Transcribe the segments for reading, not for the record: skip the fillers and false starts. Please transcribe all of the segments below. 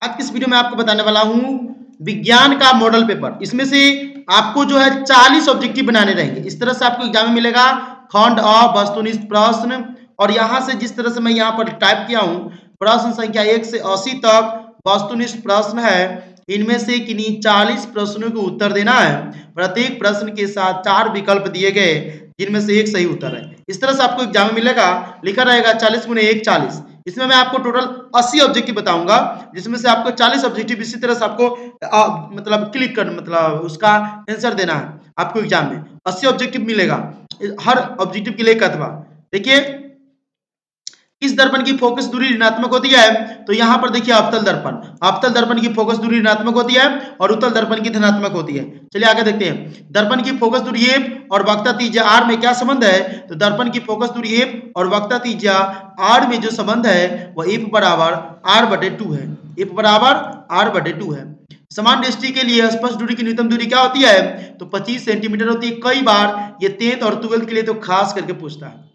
आज की इस वीडियो में आपको बताने वाला हूं विज्ञान का मॉडल पेपर। इसमें से आपको जो है 40 ऑब्जेक्टिव बनाने रहेंगे। इस तरह से आपको एग्जाम में मिलेगा खंड अ वस्तुनिष्ठ प्रश्न, और यहां से जिस तरह से मैं यहां पर टाइप किया हूं प्रश्न संख्या 1 से 80 तक वस्तुनिष्ठ प्रश्न है। इनमें से किन्हीं 40 प्रश्नों को उत्तर देना है। प्रत्येक प्रश्न के साथ 4 विकल्प दिए गए जिनमें से एक सही उत्तर है। इस तरह से आपको एग्जाम में मिलेगा, लिखा रहेगा 40 गुने 1 40। इसमें मैं आपको टोटल 80 ऑब्जेक्टिव बताऊंगा, जिसमें से आपको 40 ऑब्जेक्टिव इसी तरह से आपको मतलब क्लिक कर मतलब उसका आंसर देना है। आपको एग्जाम में 80 ऑब्जेक्टिव मिलेगा, हर ऑब्जेक्टिव के लिए एक अथवा। देखिए किस दर्पण की फोकस दूरी ऋणात्मक होती है, तो यहां पर देखिए अवतल दर्पण की फोकस दूरी ऋणात्मक होती है और उत्तल दर्पण की धनात्मक होती है। चलिए आगे देखते हैं, दर्पण की फोकस दूरी ए और वक्रता त्रिज्या आर में क्या संबंध है। तो दर्पण की फोकस दूरी ए और वक्रता त्रिज्या आर में जो संबंध है वह एफ बराबर आर बटे 2 है। एफ बराबर आर बटे 2 है। समान दृष्टि के लिए स्पष्ट दूरी की न्यूनतम दूरी क्या होती है, तो 25 सेंटीमीटर होती है। कई बार ये 10th और 12th के लिए तो खास करके पूछता है।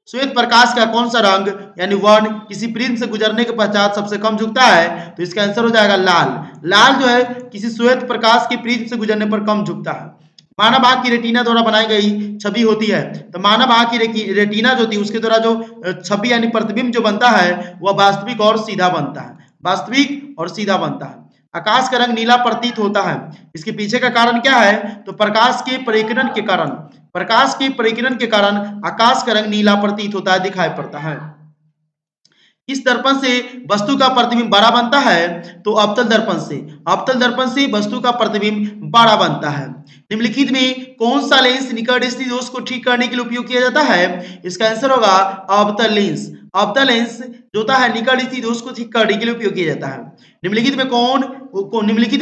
श्वेत प्रकाश का कौन सा रंग यानी वर्ण किसी प्रिज्म से गुजरने के पश्चात सबसे कम झुकता है, तो इसका आंसर हो जाएगा लाल। लाल जो है किसी श्वेत प्रकाश के प्रिज्म से गुजरने पर कम झुकता है। मानव आंख की रेटिना द्वारा बनाई गई छवि होती है, तो मानव आंख की रेटिना जो होती है उसके द्वारा जो छवि यानी प्रतिबिंब जो बनता है वह वास्तविक और सीधा बनता है। वास्तविक और सीधा बनता है। आकाश का रंग नीला प्रतीत होता है, इसके पीछे का कारण क्या है, तो प्रकाश के परिकिरण के कारण। प्रकाश के परिकिरण के कारण आकाश का रंग नीला प्रतीत होता है, दिखाई पड़ता है। इस दर्पण से वस्तु का प्रतिबिंब बड़ा बनता है, तो अवतल दर्पण से। अवतल दर्पण से वस्तु का प्रतिबिंब बड़ा बनता है। निम्नलिखित में कौन सा लेंस निकट स्थित दोष को ठीक करने के लिए उपयोग किया जाता है, इसका आंसर होगा अवतल लेंस। अवतल लेंस जो होता है निकट स्थित दोष को ठीक करने के लिए उपयोग किया जाता है। निम्नलिखित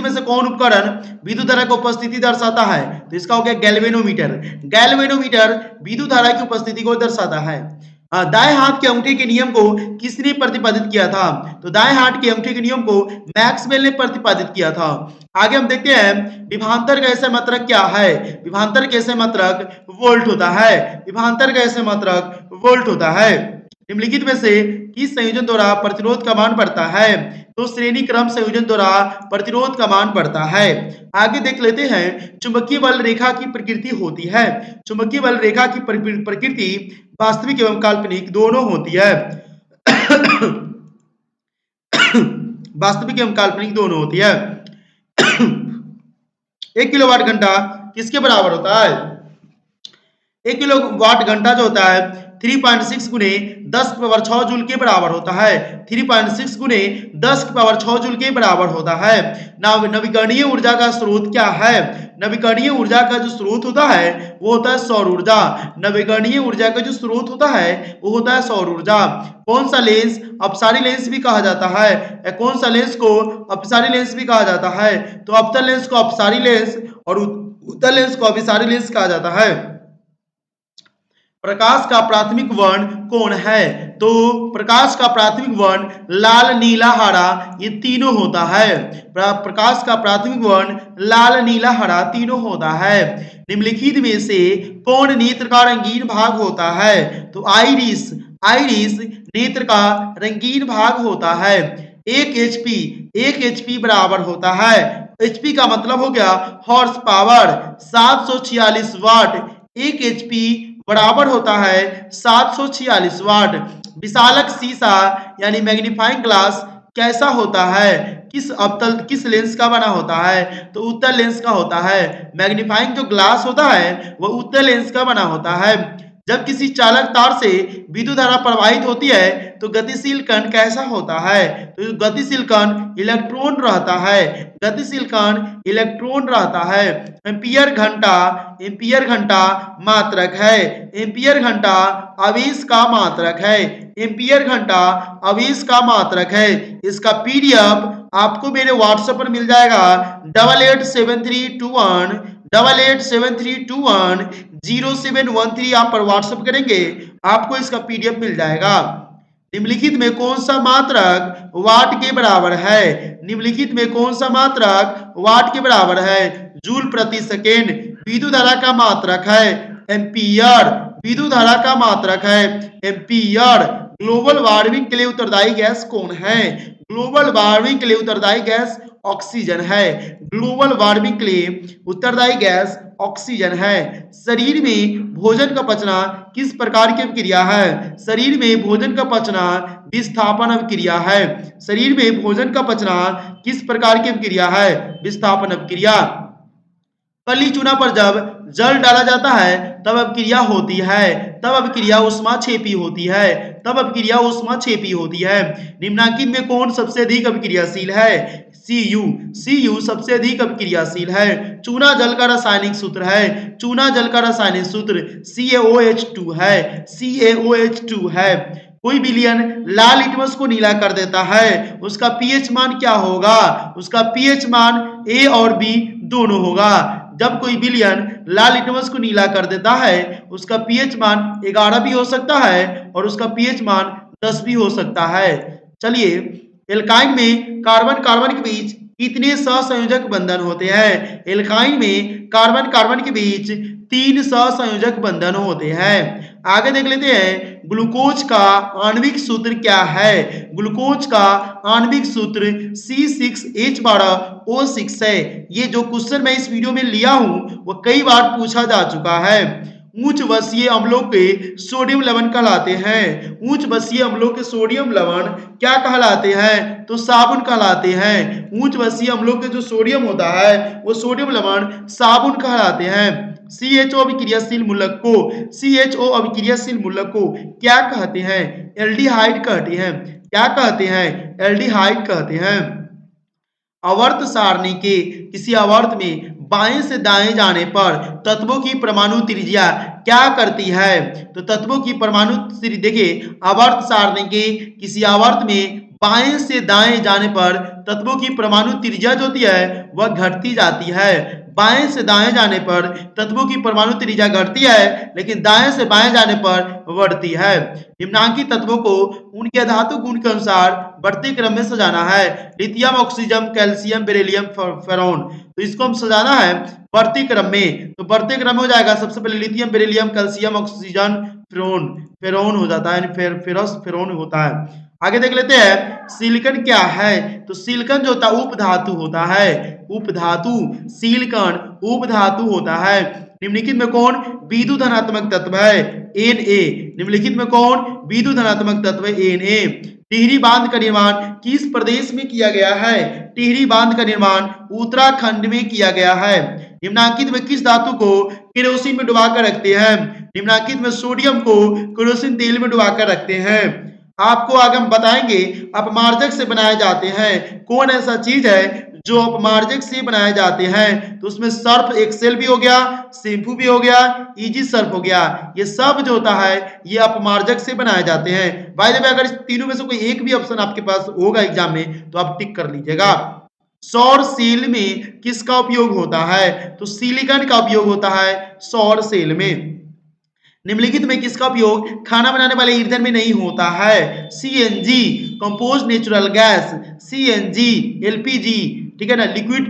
में से कौन उपकरण विद्युत धारा की उपस्थिति दर्शाता है, तो इसका हो गया गैल्वेनोमीटर। गैल्वेनोमीटर विद्युत धारा की उपस्थिति को दर्शाता है। दाएं हाथ के अंगूठे के नियम को किसने प्रतिपादित किया था, तो दाएं हाथ के अंगूठे के नियम को मैक्सवेल ने प्रतिपादित किया था। आगे हम देखते हैं विभवांतर का ऐसा मात्रक क्या है। विभवांतर का ऐसा मात्रक वोल्ट होता है। विभवांतर का ऐसा मात्रक वोल्ट होता है। निम्नलिखित में से किस संयोजन द्वारा प्रतिरोध का मान बढ़ता है, तो श्रेणी क्रम संयोजन द्वारा प्रतिरोध का मान बढ़ता है। आगे देख लेते हैं चुंबकीय बल रेखा की प्रकृति होती है। चुंबकीय बल रेखा की प्रकृति वास्तविक एवं काल्पनिक दोनों होती है। वास्तविक एवं काल्पनिक दोनों होती है। 1 किलोवाट घंटा किसके बराबर होता है, 1 किलोवाट घंटा जो होता है 3.6 गुने 10 की पावर 6 जूल के बराबर होता है। 3.6 गुने 10 की पावर 6 जूल के बराबर होता है। नवीकरणीय ऊर्जा का स्रोत क्या है, नवीकरणीय ऊर्जा का जो स्रोत होता है वो होता है सौर ऊर्जा। नवीकरणीय ऊर्जा का जो स्रोत होता है वो होता है सौर ऊर्जा। कौन सा लेंस अपसारी लेंस भी कहा जाता है, या कौन सा लेंस को अपसारी लेंस भी कहा जाता है, तो अवतल लेंस को अपसारी लेंस और उत्तल लेंस को अभिसारी लेंस कहा जाता है। प्रकाश का प्राथमिक वर्ण कौन है, तो प्रकाश का प्राथमिक वर्ण लाल नीला हरा ये तीनों होता है। प्रकाश का प्राथमिक वर्ण लाल नीला हरा तीनों होता है। निम्नलिखित में से कौन नेत्र का रंगीन भाग होता है, तो आइरिस। आइरिस नेत्र का रंगीन भाग होता है। 1 एचपी बराबर होता है, एचपी का मतलब हो गया हॉर्स पावर, 746 वाट। 1 एचपी बराबर होता है 746 वाट। विशालक शीशा यानी मैग्नीफाइंग ग्लास कैसा होता है, किस लेंस का बना होता है, तो उत्तल लेंस का होता है। मैग्नीफाइंग जो ग्लास होता है वह उत्तल लेंस का बना होता है। जब किसी चालक तार से विद्युत धारा प्रवाहित होती है तो गतिशील कण कैसा होता है, तो गतिशील कण इलेक्ट्रॉन रहता है। गतिशील कण इलेक्ट्रॉन रहता है। एम्पियर घंटा मात्रक है। एम्पियर घंटा आवेश का मात्रक है। एम्पियर घंटा आवेश का मात्रक है। इसका पीडीएफ आपको मेरे व्हाट्सएप पर मिल जाएगा 887321 आप पर व्हाट्सएप करेंगे आपको इसका पीडीएफ मिल जाएगा। निम्नलिखित में कौन सा मात्रक वाट के बराबर है, निम्नलिखित में कौन सा मात्रक वाट के बराबर है, जूल प्रति सेकेंड। विद्युत धारा का मात्रक है एम्पियर। विद्युत धारा का मात्रक है एम्पियर। ग्लोबल वार्मिंग के लिए उत्तरदायी गैस कौन है, ग्लोबल वार्मिंग के लिए उत्तरदायी गैस ऑक्सीजन है। ग्लोबल वार्मिंग के लिए उत्तरदायी गैस ऑक्सीजन है। शरीर में भोजन का पचना किस प्रकार की अभिक्रिया है? शरीर में भोजन का पचना विस्थापन अभिक्रिया है। शरीर में भोजन का पचना किस प्रकार की अभिक्रिया है? विस्थापन अभिक्रिया। कली चूना पर जब जल डाला जाता है तब अभिक्रिया होती है। तब अभिक्रिया ऊष्माक्षेपी होती है। तब अभिक्रिया ऊष्माक्षेपी होती है। निम्नांकित में कौन सबसे अधिक अभिक्रियाशील है? Cu। Cu सबसे अधिक अभिक्रियाशील है। चूना जल का रासायनिक सूत्र है। चूना जल का रासायनिक सूत्र CaOH2 है। CaOH2 है। कोई विलयन लाल लिटमस को नीला कर देता है, उसका पीएच मान क्या होगा? उसका पीएच मान A और B दोनों होगा। जब कोई विलयन लाल लिटमस को नीला कर देता है, उसका पीएच मान 11 भी हो सकता है और उसका पीएच मान 10 भी हो सकता है। चलिए, एल्काइन में कार्बन कार्बन के बीच कितने सहसंयोजक बंधन होते हैं? एल्काइन में कार्बन कार्बन के बीच 3 सहसंयोजक बंधन होते हैं। आगे देख लेते हैं, ग्लूकोज का आणविक सूत्र क्या है? ग्लूकोज का आणविक सूत्र C6H12O6 है। ये जो क्वेश्चन मैं इस वीडियो में लिया हूं वो कई बार पूछा जा चुका है। उच्च बसीय अम्लों के सोडियम लवण कहलाते हैं। उच्च बसीय अम्लों के सोडियम लवण क्या कहलाते हैं? तो साबुन कहलाते हैं। उच्च बसीय अम्लों के जो सोडियम होता है वो सोडियम लवण साबुन कहलाते हैं। CHO अभिक्रियाशील मूलक को CHO अभिक्रियाशील मूलक को क्या कहते हैं? एल्डिहाइड कहते हैं। क्या कहते हैं? एल्डिहाइड कहते हैं। आवर्त सारणी के किसी आवर्त में बाएं से दाएं जाने पर तत्वों की परमाणु त्रिज्या क्या करती है? तो तत्वों की परमाणु त्रिज्या, देखिए, आवर्त सारणी के किसी आवर्त में बाएं से दाएं जाने पर तत्वों की परमाणु त्रिज्या जो होती है वह घटती जाती है। बाएं से दाएं जाने पर तत्वों की परमाणु त्रिज्या घटती है, लेकिन दाएं से बाएं जाने पर बढ़ती है। निम्नांकित तत्वों को उनके धातु गुण के अनुसार बढ़ते क्रम में सजाना है। लिथियम, ऑक्सीजन, कैल्शियम, बेरिलियम, फेरॉन। तो इसको हम सजाना है बढ़ते क्रम में। तो बढ़ते क्रम में हो जाएगा, सबसे पहले लिथियम, बेरिलियम, कैल्शियम, ऑक्सीजन, फेरॉन। फेरॉन हो जाता है, फेरस फेरॉन होता है। आगे देख लेते हैं, सिलिकॉन क्या है? तो सिलिकॉन जो होता है उपधातु होता है। उपधातु, सिलिकॉन उपधातु होता है। निम्नलिखित में कौन विद्युत धनात्मक तत्व है? Na। निम्नलिखित में कौन विद्युत धनात्मक तत्व है? Na। टिहरी बांध का निर्माण किस प्रदेश में किया गया है? टिहरी बांध का निर्माण उत्तराखंड में किया गया है। निम्नांकित में किस धातु को केरोसिन में डुबाकर रखते हैं? निम्नांकित में सोडियम को केरोसिन तेल में डुबाकर रखते हैं। आपको आगे हम बताएंगे अपमार्जक से बनाए जाते हैं। कौन ऐसा चीज है जो अपमार्जक से बनाए जाते हैं? तो उसमें सर्फ एक्सेल भी हो गया, शैम्पू भी हो गया, इजी सर्फ हो गया। ये सब जो होता है ये अपमार्जक से बनाए जाते हैं। बाय द वे, अगर इस तीनों में से कोई एक भी ऑप्शन आपके पास होगा एग्जाम में तो आप टिक कर लीजिएगा। सौर सेल में किसका उपयोग होता है? तो सिलिकॉन का उपयोग होता है सौर सेल में। निम्नलिखित में किसका उपयोग खाना बनाने वाले ईंधन में नहीं होता है? CNG, compose natural gas, CNG, LPG, ठीक है ना, लिक्विड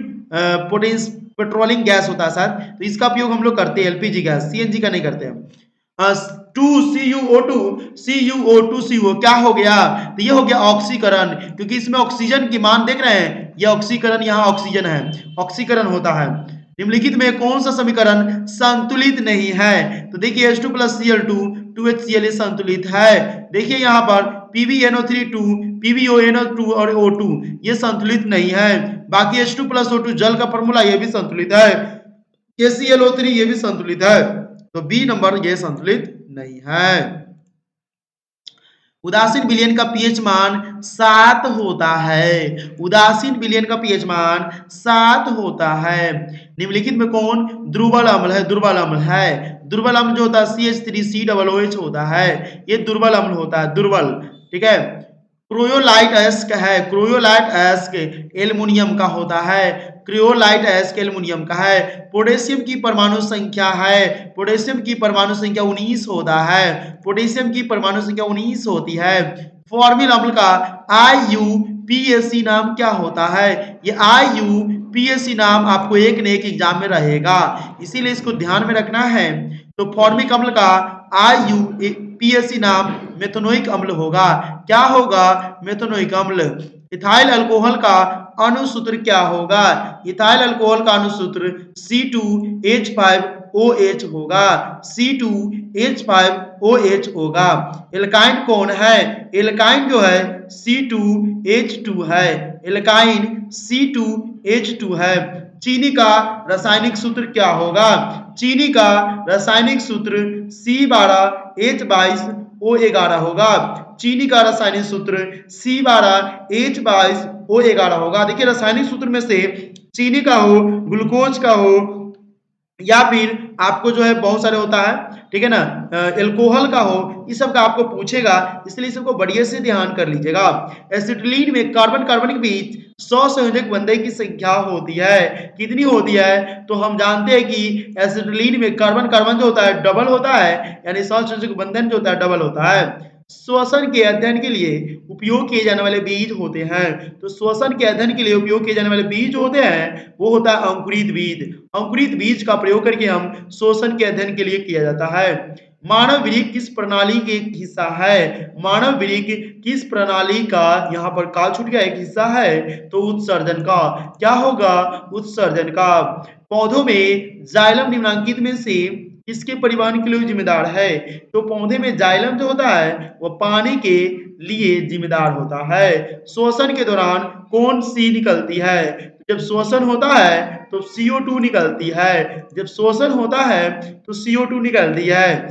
पोटेंस पेट्रोलिंग गैस होता है सर, तो इसका उपयोग हम लोग करते हैं LPG गैस, CNG का नहीं करते हैं। 2CuO2, CuO2CO क्या हो गया? तो ये हो गया ऑक्सीकरण, क्योंकि इसमें ऑक्सीजन की मान देख रहे हैं, ये ऑक्सीकरण, यहाँ ऑक्सीजन है, ऑक्सीकरण होता है। निम्नलिखित में कौन सा समीकरण संतुलित नहीं है? तो देखिए H2 + Cl2 2HCl संतुलित है। देखिए यहाँ पर PbNO3 2 PbONO2 और O2 ये संतुलित नहीं है। बाकी H2 + O2 जल का फॉर्मूला ये भी संतुलित है। KClO3 ये भी संतुलित है। तो बी नंबर ये संतुलित नहीं है। उदासीन विलयन का पीएच मान 7 होता है। उदासीन विलयन का पीएच मान 7 होता है। निम्नलिखित में कौन दुर्बल अम्ल है? दुर्बल अम्ल है। दुर्बल अम्ल जो होता है CH3COOH होता है, ये दुर्बल अम्ल होता है, दुर्बल, ठीक है। क्रोयोलाइट एस्क है, क्रोयोलाइट एस्क एल्युमिनियम का होता है, क्रियोलाइट एस्क एल्युमिनियम का है। पोटेशियम की परमाणु संख्या है, पोटेशियम की परमाणु संख्या 19 होता है, पोटेशियम की परमाणु संख्या 19 होती है। फॉर्मिल अम्ल का IUPAC नाम क्या होता है? ये IUPAC नाम आपको एक न एक एग्जाम में रहेगा, इसीलिए इसको ध्यान में रखना है। तो फॉर्मिक अम्ल का IUPAC नाम मेथनोइक अम्ल होगा। क्या होगा? मेथनोइक अम्ल। इथाइल अल्कोहल का अणुसूत्र क्या होगा? इथाइल अल्कोहल का अणुसूत्र C2H5OH होगा। C2H5OH होगा। एल्काइन कौन है? एल्काइन जो है C2H2 है। एल्काइन C2H2 है। चीनी का रासायनिक सूत्र क्या होगा? चीनी का रासायनिक सूत्र C12H22O11 होगा। चीनी का रासायनिक सूत्र C12H22O11 होगा। देखिए रासायनिक सूत्र में से चीनी का हो, ग्लूकोज का हो, या फिर आपको जो है बहुत सारे होता है, ठीक है ना, एल्कोहल का हो, इस सब का आपको पूछेगा, इसलिए सबको बढ़िया से ध्यान कर लीजिएगा। एसिटिलीन में कार्बन कार्बन के बीच 100 संयोजक बंधन की संख्या होती है। कितनी होती है? तो हम जानते हैं कि एसिटिलीन में कार्बन कार्बन जो होता है डबल होता है, यानी 100 संयोजक बंधन जो होता है डबल होता है। श्वसन के अध्ययन के लिए उपयोग किए जाने वाले बीज होते हैं। तो श्वसन के अध्ययन के लिए उपयोग किए जाने वाले बीज होते हैं, वो होता है अंकुरित बीज। अंकुरित बीज का प्रयोग करके हम श्वसन के अध्ययन के लिए किया जाता है। मानव वृक्क किस प्रणाली के एक हिस्सा है? मानव वृक्क किस प्रणाली का, यहाँ पर काल छूट गया, एक हिस्सा है, तो उत्सर्जन का। क्या होगा? उत्सर्जन का। पौधों में जाइलम निम्नांकित में से किसके परिवहन के लिए जिम्मेदार है? तो पौधे में जाइलम जो होता है वह पानी के लिए जिम्मेदार होता है। श्वसन के दौरान कौन सी निकलती है? जब श्वसन होता है तो CO2 निकलती है। जब श्वसन होता है तो CO2 निकलती है।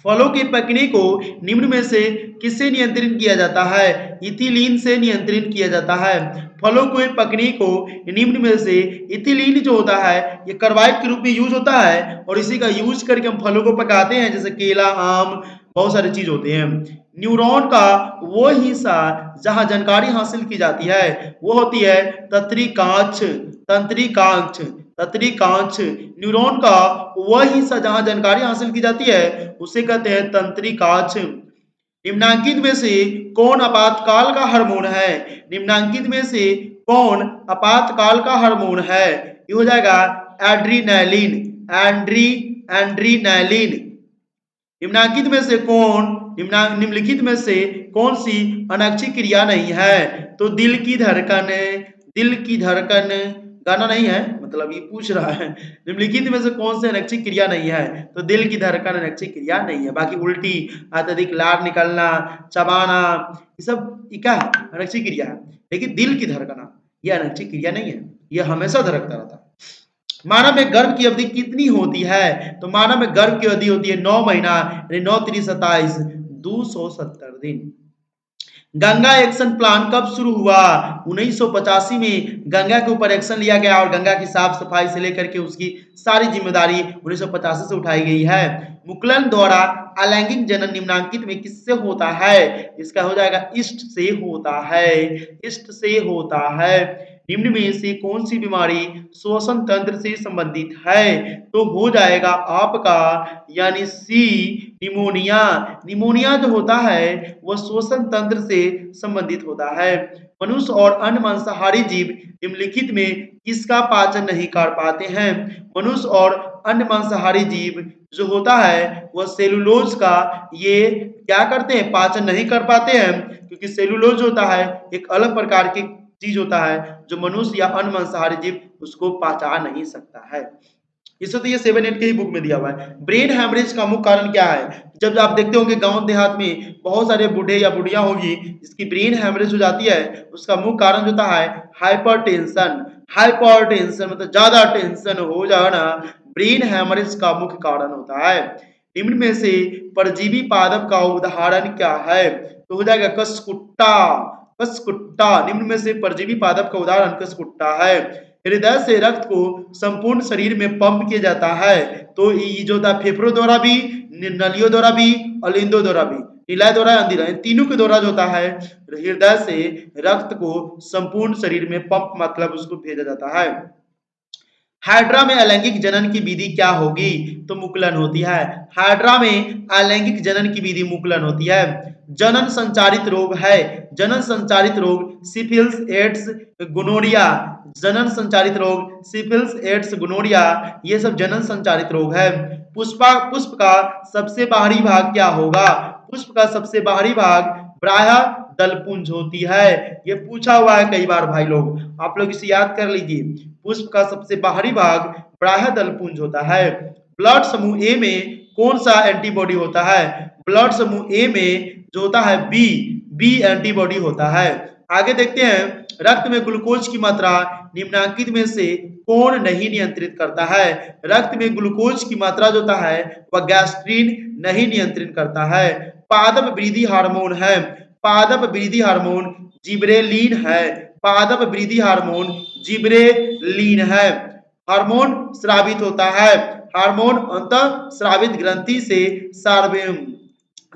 फलों के पकने को निम्न में से किससे नियंत्रित किया जाता है? इथिलीन से नियंत्रित किया जाता है। फलों के पकने को निम्न में से इथिलीन जो होता है ये कार्बाइड के रूप में यूज होता है, और इसी का यूज करके हम फलों को पकाते हैं, जैसे केला, आम, बहुत सारी चीज होते हैं। न्यूरॉन का वो हिस्सा जहां जानकारी हासिल की जाती है वो होती है तंत्रिकाक्ष। तंत्रिकाक्ष। तंत्रिकाक्ष। न्यूरॉन का वह हिस्सा जहां जानकारी हासिल की जाती है उसे कहते हैं तंत्रिकाक्ष। निम्नांकित में से कौन आपातकाल का हार्मोन है? निम्नांकित में से कौन आपातकाल का हार्मोन है? ये हो जाएगा एड्रीनैलिन। एड्रीनैलिन। निम्नांकित में से कौन, निम्नलिखित में से कौन सी अनैच्छिक क्रिया नहीं है? तो दिल की धड़कन। दिल की धड़कन गाना नहीं है, मतलब ये पूछ रहा है निम्नलिखित में से कौन से अनैच्छिक क्रिया नहीं है? तो दिल की धड़कन अनैच्छिक क्रिया नहीं है। बाकी उल्टी, अत्यधिक लार निकलना, चबाना, ये सब क्या है? अनैच्छिक क्रिया है। लेकिन दिल की धड़कना ये अनैच्छिक क्रिया नहीं है, ये हमेशा धड़कता रहता है। मानव में गर्भ की अवधि कितनी होती है? तो मानव में गर्भ की अवधि होती है 9 महीना, यानी 9 3 27 270 दिन। गंगा एक्शन प्लान कब शुरू हुआ? 1985 में गंगा के ऊपर एक्शन लिया गया, और गंगा की साफ सफाई से लेकर के उसकी सारी जिम्मेदारी 1985 से उठाई गई है। मुकुलन द्वारा अलैंगिक जनन निम्नांकित में किससे होता है? इसका हो जाएगा इष्ट से होता है। इष्ट से होता है। निम्न में से कौन सी बीमारी श्वसन तंत्र से संबंधित है? तो हो जाएगा आपका यानी सी, निमोनिया। निमोनिया जो होता है वह श्वसन तंत्र से संबंधित होता है। मनुष्य और अन्य मांसाहारी जीव निम्नलिखित में किसका पाचन नहीं कर पाते हैं? मनुष्य और अन्य मांसाहारी जीव जो होता है वह सेलुलोज का ये क्या करते हैं? पाचन नहीं कर पाते हैं, क्योंकि सेलुलोज होता है एक अलग प्रकार की चीज होता है जो मनुष्य या अन्य मांसाहारी जीव उसको पचा नहीं सकता है। इसे तो ये 7-8 के ही बुक में दिया हुआ है। ब्रेन हैमरेज का मुख्य कारण क्या है? जब आप देखते होंगे गांव देहात में बहुत सारे बूढ़े या बुढ़िया होगी जिसकी ब्रेन हैमरेज हो जाती है, उसका मुख्य कारण होता है हाइपरटेंशन। हाइपरटेंशन मतलब ज्यादा टेंशन हो जाना ब्रेन हैमरेज का मुख्य कारण होता है। निम्न में से परजीवी पादप का उदाहरण क्या है? तो हो जाएगा कसकुट्टा। कसकुट्टा। निम्न में से परजीवी पादप का उदाहरण कसकुट्टा है। हृदय से रक्त को संपूर्ण शरीर में पंप किया जाता है, तो ये जो होता है फेफड़ों द्वारा भी, नलियों द्वारा भी और लिंदों द्वारा भी, निलय द्वारा, अंधिरा, तीनों के द्वारा जो होता है हृदय से रक्त को संपूर्ण शरीर में पंप मतलब उसको भेजा जाता है। हाइड्रा में अलैंगिक जनन की विधि क्या होगी? तो मुकुलन होती है। हाइड्रा में अलैंगिक जनन की विधि मुकुलन होती है। जनन संचारित रोग है। जनन संचारित रोग सिफिलिस, एड्स, गोनोरिया। जनन संचारित रोग सिफिलिस, एड्स, गोनोरिया ये सब जनन संचारित रोग है। पुष्प का सबसे बाहरी भाग क्या होगा? पुष्प का सबसे बाहरी भाग प्रायः दलपुंज होती है। ये पूछा हुआ है कई बार भाई लोग, आप लोग इसे याद कर लीजिए। पुष्प का सबसे बाहरी भाग प्रायः दलपुंज होता है। ब्लड समूह ए में कौन सा एंटीबॉडी होता है? ब्लड समूह ए में जो होता है बी एंटीबॉडी होता है। आगे देखते हैं, रक्त में ग्लूकोज की मात्रा निम्नलिखित में से कौन नहीं नियंत्रित करता है? रक्त में ग्लूकोज की मात्रा जो होता है वह गैस्ट्रीन नहीं नियंत्रित करता है। पादप वृद्धि हार्मोन है। पादप वृद्धि हार्मोन जिब्रेलिन है। पादप वृद्धि हार्मोन जिब्रेलिन है। हार्मोन स्रावित होता है। हार्मोन अंतः स्रावित ग्रंथि से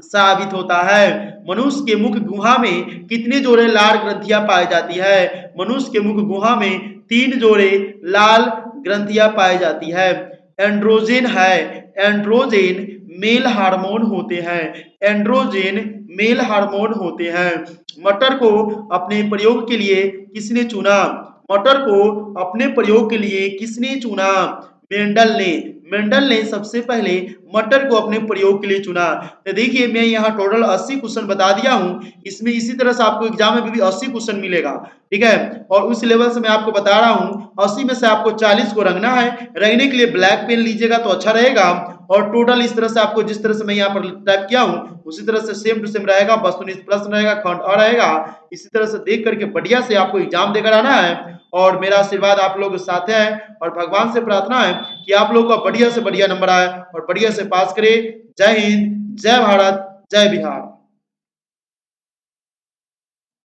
साबित होता है। मनुष्य के मुख गुहा में कितने जोड़े लाल ग्रंथियां पाई जाती है? मनुष्य के मुख गुहा में 3 जोड़े लाल ग्रंथियां पाई जाती है। एंड्रोजन है। एंड्रोजन मेल हार्मोन होते हैं। एंड्रोजन मेल हार्मोन होते हैं। मटर को अपने प्रयोग के लिए किसने चुना? मटर को अपने प्रयोग के लिए किसने चुना? मेंडल ने। मेंडल ने सबसे पहले मटर को अपने प्रयोग के लिए चुना। तो देखिए मैं यहाँ टोटल 80 क्वेश्चन बता दिया हूँ। इसमें इसी तरह से आपको एग्जाम में भी 80 क्वेश्चन मिलेगा, ठीक है। और उस लेवल से मैं आपको बता रहा हूँ 80 में से आपको 40 को रंगना है। रंगने के लिए ब्लैक पेन लीजिएगा तो अच्छा रहेगा। और टोटल इस तरह से आपको जिस तरह से मैं यहाँ पर टाइप किया हूँ उसी तरह से सेम टू सेम रहेगा, बस प्रश्न रहेगा, खंड अ रहेगा। इसी तरह से देख करके बढ़िया से आपको एग्जाम देकर आना है। और मेरा आशीर्वाद आप लोग के साथ है और भगवान से प्रार्थना है कि आप लोग का बढ़िया से बढ़िया नंबर आए और बढ़िया से पास करे। जय हिंद, जय भारत, जय बिहार।